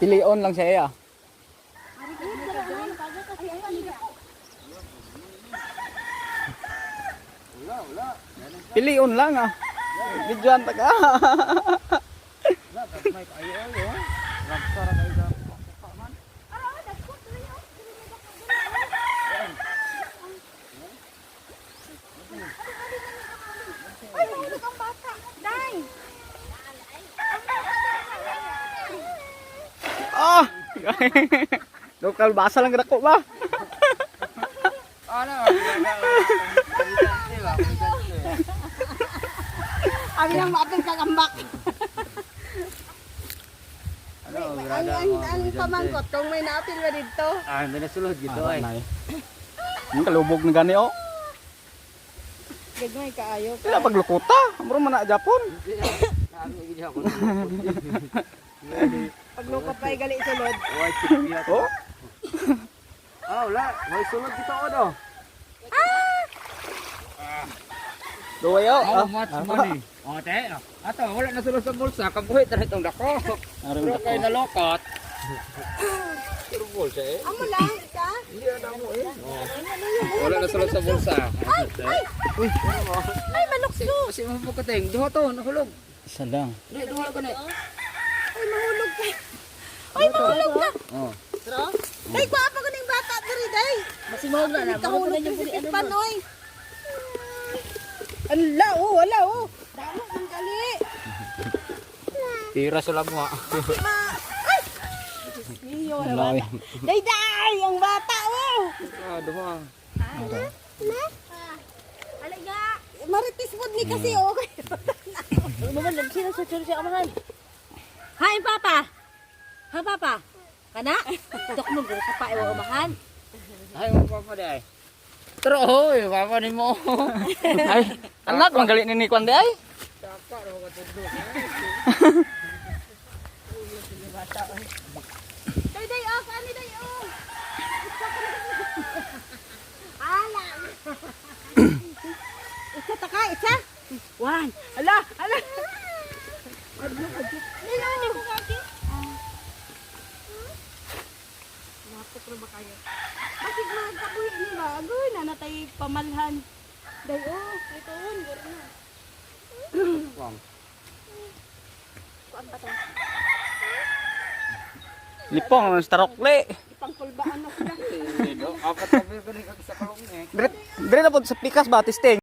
Pilion lang siya. Pilion lang ah. Videoan ta ka. Ah! Lokal basa lang dako ba? Ano? Kami lang maapil kakambak. Ang pamangkot, kung may naapil ba dito? Ah, may nasulod gitu ay. Ang kalubog na gani oh. Gagmay kaayo. Sila paglukuta. Amro man na Japon. Paglukot pa gali sulod. Why sikya to? Oh. Ah, wala. May sulod dito odo. Duwayo. Oh, much money. Oh, te. Ato, wala na sulod sa bulsa. Kabuhi ta itong dako. Pero kay nalokot. Pero bulsa eh. Amo lang ka? Hindi na mo eh. Wala na sulod sa bulsa. Uy, Ay, manukso. kasi mo po kateng. Duha to, nahulog. Isa lang. Di, duha ka na. Ay, mahulog ka. Ay, mahulog ka. Oh. Day, guwapa ko ng bata diri, day. Masimahog na na. Kahulog ka sa panoy. Ala, oh, wala, oh. Damo ng gali. Tira sa lamwa. Ay! Niyo, Laway. day, day, ang bata, oh. Ah, duha. Alaga. Maritis mo ni kasi, oh. Naman, sino sa church ang amahan? Hain, Papa! Ha, Papa? Kana? Dok mo, gano'n sa pa, iwa amahan. Ay, mo papa di ay. Pero hoy, papa ni mo. Ay, anak manggali ni Kwan di ay. Saka ra ka tudlo. Day, day, oh. Kani, day, oh. Ala. Isa taka, isa. One. Ala, ala. Nilani ko kaki. Napok na ba kayo? Bakit magkabuhi nila? Agoy, nanatay pamalhan. Day, oh. Ay, tuon. Garo na. Wang. Kuan pa to. Lipong ang starokle. Ipangkulbaan na sila. Apat na bir ko ni sa kalong eh. Dire na po sa pikas ba testing.